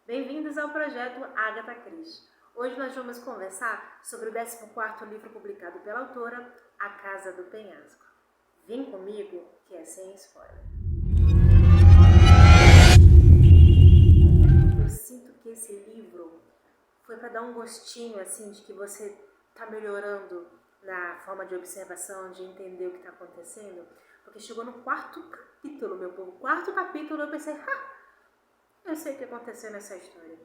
Bem-vindos ao projeto Agatha Christie. Hoje nós vamos conversar sobre o 14º livro publicado pela autora, A Casa do Penhasco. Vem comigo, que é sem spoiler. Eu sinto que esse livro foi para dar um gostinho assim de que você está melhorando na forma de observação, de entender o que está acontecendo, porque chegou no 4º capítulo, meu povo. 4º capítulo eu pensei, eu sei o que aconteceu nessa história.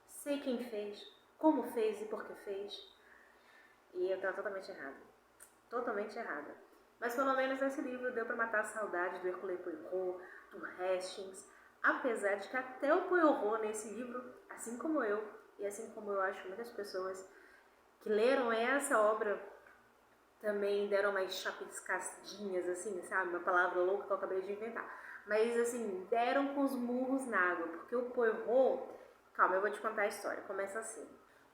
Sei quem fez, como fez e por que fez. E eu estava totalmente errada. Totalmente errada. Mas pelo menos nesse livro deu para matar a saudade do Hercule Poirot, do Hastings. Apesar de que até o Poirot nesse livro, assim como eu, e assim como eu acho muitas pessoas que leram essa obra, também deram umas chapiscadinhas, assim, sabe? Uma palavra louca que eu acabei de inventar. Mas, assim, deram com os murros na água, porque o Poirot... Calma, eu vou te contar a história. Começa assim.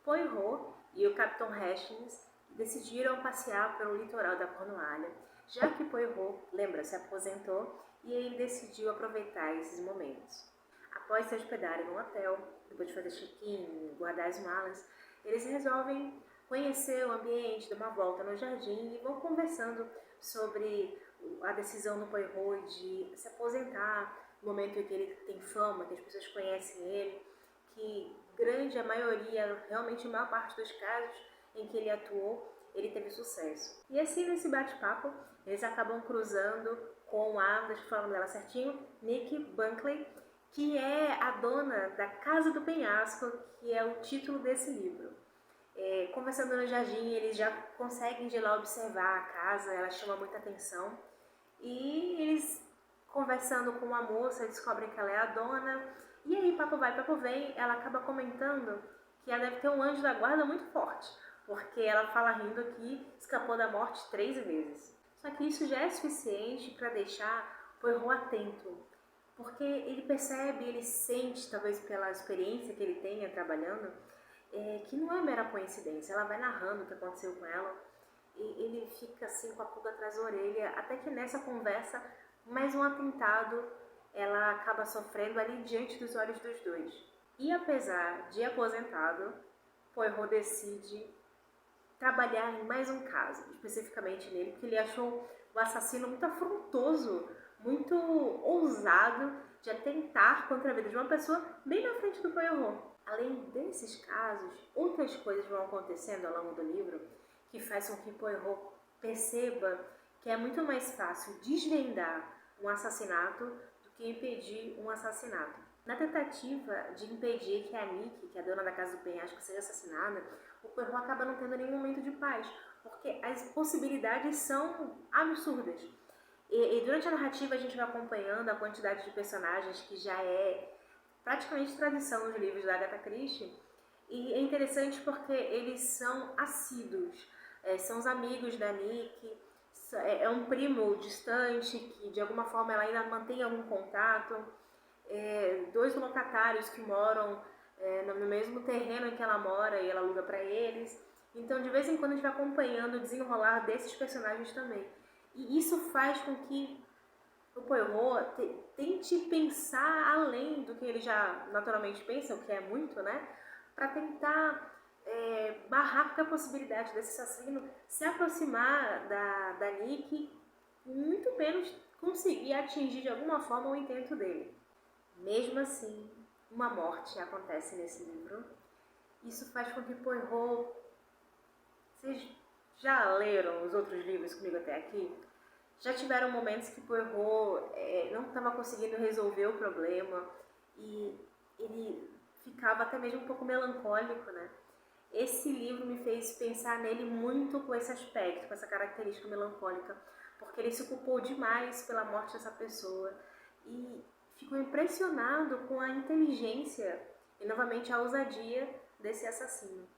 Poirot e o Capitão Hastings decidiram passear pelo litoral da Cornualha, já que Poirot, lembra, se aposentou e ele decidiu aproveitar esses momentos. Após se hospedarem no hotel, depois de fazer check-in, guardar as malas, eles resolvem conhecer o ambiente, dar uma volta no jardim e vão conversando sobre a decisão do Poirot de se aposentar, no momento em que ele tem fama, que as pessoas conhecem ele, que grande a maioria, realmente a maior parte dos casos em que ele atuou, ele teve sucesso. E assim, nesse bate-papo, eles acabam cruzando com deixa eu falar dela certinho, Nicky Bunkley, que é a dona da Casa do Penhasco, que é o título desse livro. Conversando no jardim, eles já conseguem de lá observar a casa, ela chama muita atenção. E eles, conversando com uma moça, descobrem que ela é a dona. E aí, papo vai, papo vem, ela acaba comentando que ela deve ter um anjo da guarda muito forte, porque ela fala rindo que escapou da morte 3 vezes. Só que isso já é suficiente para deixar o Poirot atento, porque ele percebe, ele sente, talvez pela experiência que ele tenha trabalhando, que não é mera coincidência. Ela vai narrando o que aconteceu com ela e ele fica assim com a pulga atrás da orelha, até que nessa conversa, mais um atentado ela acaba sofrendo ali diante dos olhos dos dois. E apesar de aposentado, Poirot decide trabalhar em mais um caso, especificamente nele, porque ele achou o assassino muito afrontoso, muito ousado de atentar contra a vida de uma pessoa bem na frente do Poirot. Além desses casos, outras coisas vão acontecendo ao longo do livro que faz com que Poirot perceba que é muito mais fácil desvendar um assassinato do que impedir um assassinato. Na tentativa de impedir que a Nicky, que é a dona da Casa do Penhasco, seja assassinada, o Poirot acaba não tendo nenhum momento de paz, porque as possibilidades são absurdas. E durante a narrativa a gente vai acompanhando a quantidade de personagens que já é praticamente tradição nos livros da Agatha Christie, e é interessante porque eles são assíduos, são os amigos da Nicky, é um primo distante que de alguma forma ela ainda mantém algum contato, 2 locatários que moram no mesmo terreno em que ela mora e ela aluga para eles. Então de vez em quando a gente vai acompanhando o desenrolar desses personagens também. E isso faz com que o Poirot tente pensar além do que ele já naturalmente pensa, o que é muito, né? Para tentar barrar qualquer possibilidade desse assassino se aproximar da Nicky, muito menos conseguir atingir de alguma forma o intento dele. Mesmo assim, uma morte acontece nesse livro. Isso faz com que Poirot... Vocês já leram os outros livros comigo até aqui? Já tiveram momentos que Poirot não estava conseguindo resolver o problema e ele ficava até mesmo um pouco melancólico, né? Esse livro me fez pensar nele muito com esse aspecto, com essa característica melancólica, porque ele se culpou demais pela morte dessa pessoa e ficou impressionado com a inteligência e novamente a ousadia desse assassino.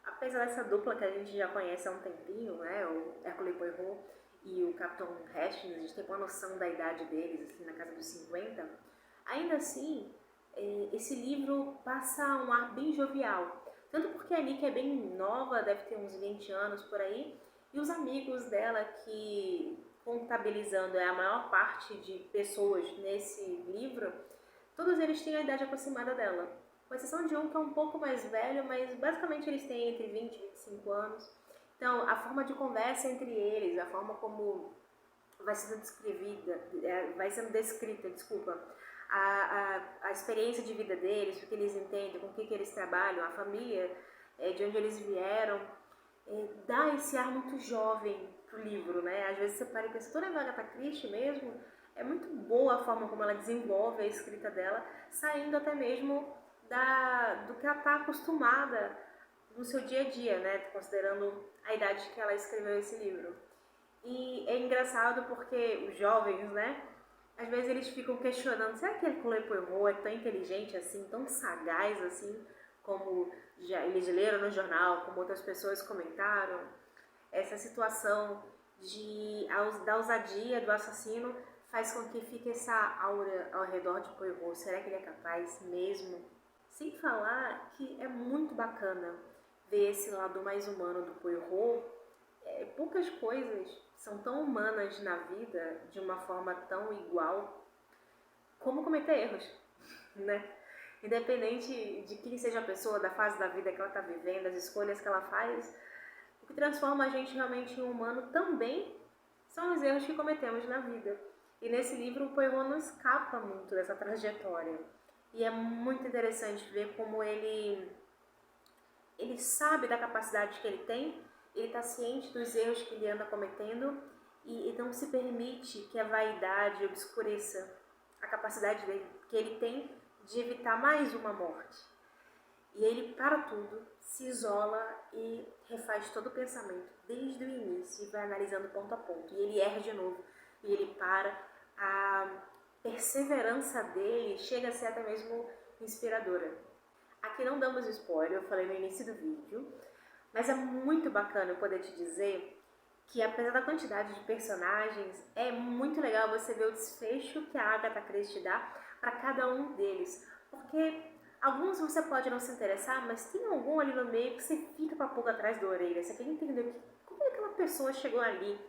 Apesar dessa dupla que a gente já conhece há um tempinho, né, o Hercule Poirot e o Capitão Hastings, a gente tem uma noção da idade deles, assim, na casa dos 50, ainda assim, esse livro passa um ar bem jovial. Tanto porque a Nicky é bem nova, deve ter uns 20 anos por aí, e os amigos dela, que contabilizando a maior parte de pessoas nesse livro, todos eles têm a idade aproximada dela. com exceção de um que é um pouco mais velho, mas basicamente eles têm entre 20 e 25 anos. Então, a forma de conversa entre eles, a forma como vai sendo descrita, desculpa, a experiência de vida deles, o que eles entendem, com o que eles trabalham, a família de onde eles vieram, dá esse ar muito jovem pro livro, né? Às vezes você para e pensa, toda a Agatha Christie mesmo, é muito boa a forma como ela desenvolve a escrita dela, saindo até mesmo do que ela está acostumada no seu dia a dia, né? Considerando a idade que ela escreveu esse livro. E é engraçado porque os jovens, né? Às vezes eles ficam questionando, será que Hercule Poirot é tão inteligente assim, tão sagaz assim, como já eles leram no jornal, como outras pessoas comentaram? Essa situação da ousadia do assassino faz com que fique essa aura ao redor de Poirot. Será que ele é capaz mesmo? Sem falar que é muito bacana ver esse lado mais humano do Poirot. Poucas coisas são tão humanas na vida de uma forma tão igual como cometer erros, né? Independente de quem seja a pessoa, da fase da vida que ela está vivendo, as escolhas que ela faz, o que transforma a gente realmente em humano também são os erros que cometemos na vida. E nesse livro o Poirot não escapa muito dessa trajetória. E é muito interessante ver como ele sabe da capacidade que ele tem, ele está ciente dos erros que ele anda cometendo e não se permite que a vaidade obscureça a capacidade dele, que ele tem de evitar mais uma morte. E ele para tudo, se isola e refaz todo o pensamento desde o início e vai analisando ponto a ponto. E ele erra de novo e ele para. A perseverança dele chega a ser até mesmo inspiradora. Aqui não damos spoiler, eu falei no início do vídeo, mas é muito bacana eu poder te dizer que apesar da quantidade de personagens, é muito legal você ver o desfecho que a Agatha Christie dá para cada um deles, porque alguns você pode não se interessar, mas tem algum ali no meio que você fica com a pulga atrás da orelha, você quer entender como é que aquela pessoa chegou ali,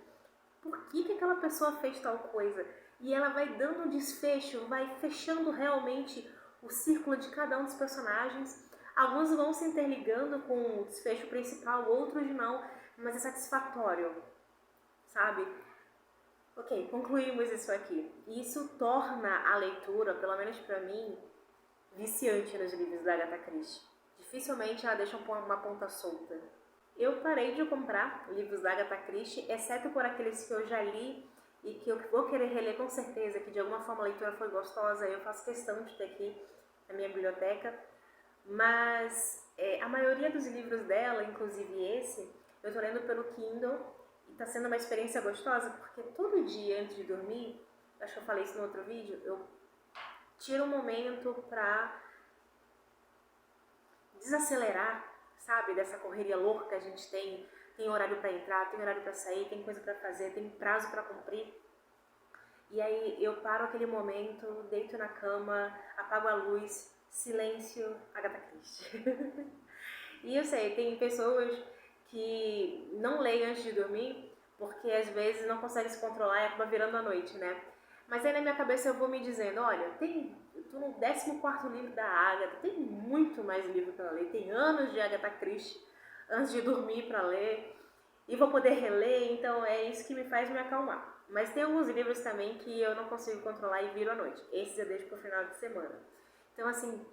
por que aquela pessoa fez tal coisa, e ela vai dando um desfecho, vai fechando realmente o círculo de cada um dos personagens. Alguns vão se interligando com o desfecho principal, outros não, mas é satisfatório, sabe? Ok, concluímos isso aqui. E isso torna a leitura, pelo menos pra mim, viciante nos livros da Agatha Christie. Dificilmente ela deixa uma ponta solta. Eu parei de comprar livros da Agatha Christie, exceto por aqueles que eu já li e que eu vou querer reler com certeza, que de alguma forma a leitura foi gostosa, eu faço questão de ter aqui na minha biblioteca. Mas a maioria dos livros dela, inclusive esse, eu tô lendo pelo Kindle e tá sendo uma experiência gostosa, porque todo dia antes de dormir, acho que eu falei isso no outro vídeo, eu tiro um momento pra desacelerar, sabe, dessa correria louca que a gente tem. Tem horário para entrar, tem horário para sair, tem coisa para fazer, tem prazo para cumprir. E aí eu paro aquele momento, deito na cama, apago a luz, silêncio, Agatha Christie. E eu sei, tem pessoas que não leem antes de dormir porque às vezes não conseguem se controlar e acaba virando a noite, né? Mas aí na minha cabeça eu vou me dizendo, olha, eu tô no 14º livro da Agatha, tem muito mais livro para ler, tem anos de Agatha Christie antes de dormir para ler e vou poder reler, então é isso que me faz me acalmar. Mas tem alguns livros também que eu não consigo controlar e viro à noite. Esses eu deixo pro final de semana. Então, assim,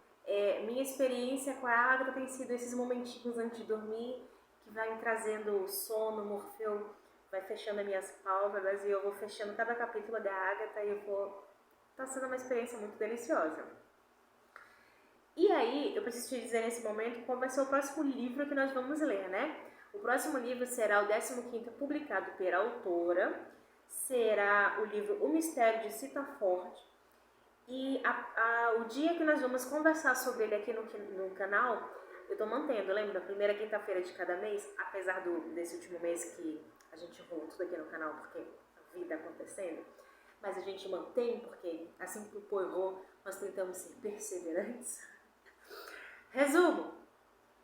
minha experiência com a Agatha tem sido esses momentinhos antes de dormir, que vai me trazendo sono, Morfeu vai fechando as minhas pálpebras e eu vou fechando cada capítulo da Agatha e tá sendo uma experiência muito deliciosa. E aí, eu preciso te dizer nesse momento qual vai ser o próximo livro que nós vamos ler, né? O próximo livro será o 15º publicado pela autora, será o livro O Mistério de Sitaford. E o dia que nós vamos conversar sobre ele aqui no canal, eu tô mantendo, lembra? Da primeira quinta-feira de cada mês, apesar desse último mês que a gente rolou tudo aqui no canal, porque a vida acontecendo, mas a gente mantém, porque assim que o Poirot, nós tentamos ser perseverantes. Resumo,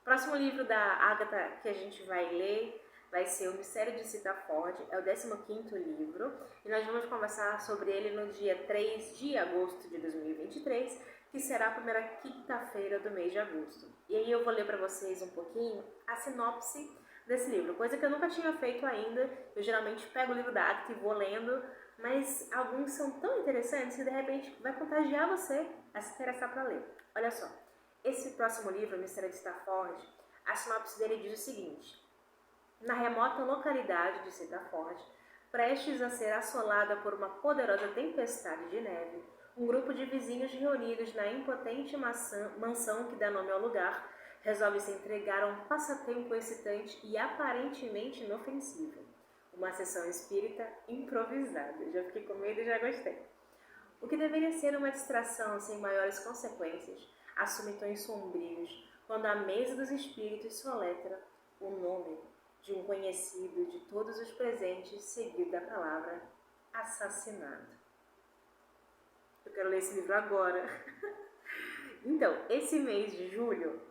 o próximo livro da Agatha que a gente vai ler vai ser O Mistério de Sitaford, é o 15º livro, e nós vamos conversar sobre ele no dia 3 de agosto de 2023, que será a primeira quinta-feira do mês de agosto. E aí eu vou ler para vocês um pouquinho a sinopse desse livro, coisa que eu nunca tinha feito ainda. Eu geralmente pego o livro da Agatha e vou lendo, mas alguns são tão interessantes que de repente vai contagiar você a se interessar para ler. Olha só, esse próximo livro, Mistério de Stafford, a sinopse dele diz o seguinte: na remota localidade de Stafford, prestes a ser assolada por uma poderosa tempestade de neve, um grupo de vizinhos reunidos na impotente mansão que dá nome ao lugar resolve se entregar a um passatempo excitante e aparentemente inofensivo. Uma sessão espírita improvisada. Já fiquei com medo e já gostei. O que deveria ser uma distração sem maiores consequências assume tons sombrios quando a mesa dos espíritos soletra o nome de um conhecido de todos os presentes, seguido da palavra assassinado. Eu quero ler esse livro agora. Então, esse mês de julho,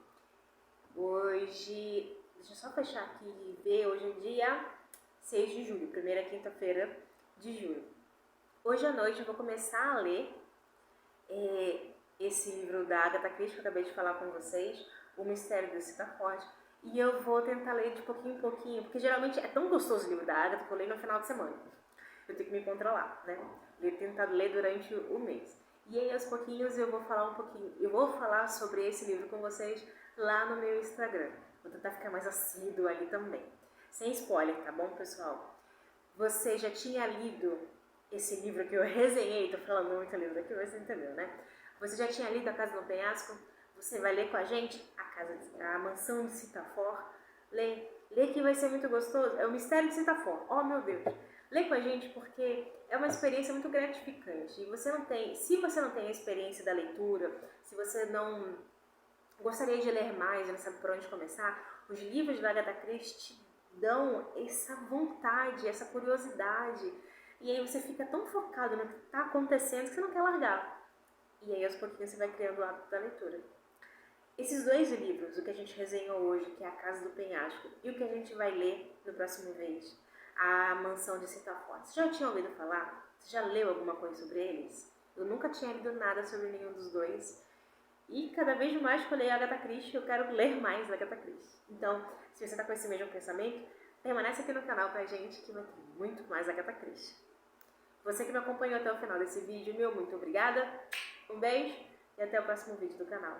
hoje, deixa eu só fechar aqui e ver, hoje é dia 6 de julho, primeira quinta-feira de julho. Hoje à noite eu vou começar a ler esse livro da Agatha Christie que eu acabei de falar com vocês, O Mistério de Stafford, e eu vou tentar ler de pouquinho em pouquinho, porque geralmente é tão gostoso o livro da Agatha que eu leio no final de semana. Eu tenho que me controlar, né? Eu tenho tentado ler durante o mês. E aí, aos pouquinhos, eu vou falar sobre esse livro com vocês lá no meu Instagram. Vou tentar ficar mais assíduo ali também. Sem spoiler, tá bom, pessoal? Você já tinha lido esse livro que eu resenhei? Tô falando muito livro aqui, você entendeu, né? Você já tinha lido A Casa no Penhasco? Você vai ler com a gente a Mansão de Stafford? Lê que vai ser muito gostoso. É o Mistério de Stafford. Oh, meu Deus! Lê com a gente porque é uma experiência muito gratificante. E se você não tem a experiência da leitura, se você não gostaria de ler mais, não sabe por onde começar, os livros da Agatha Christie dão essa vontade, essa curiosidade. E aí você fica tão focado no que está acontecendo que você não quer largar. E aí aos pouquinhos você vai criando o hábito da leitura. Esses dois livros, o que a gente resenhou hoje, que é A Casa do Penhasco, e o que a gente vai ler no próximo mês, A Mansão de Stafford. Você já tinha ouvido falar? Você já leu alguma coisa sobre eles? Eu nunca tinha lido nada sobre nenhum dos dois. E cada vez mais que eu leio Agatha Christie, eu quero ler mais Agatha Christie. Então, se você está com esse mesmo pensamento, permanece aqui no canal com a gente que vai ter muito mais Agatha Christie. Você que me acompanhou até o final desse vídeo, meu muito obrigada. Um beijo e até o próximo vídeo do canal.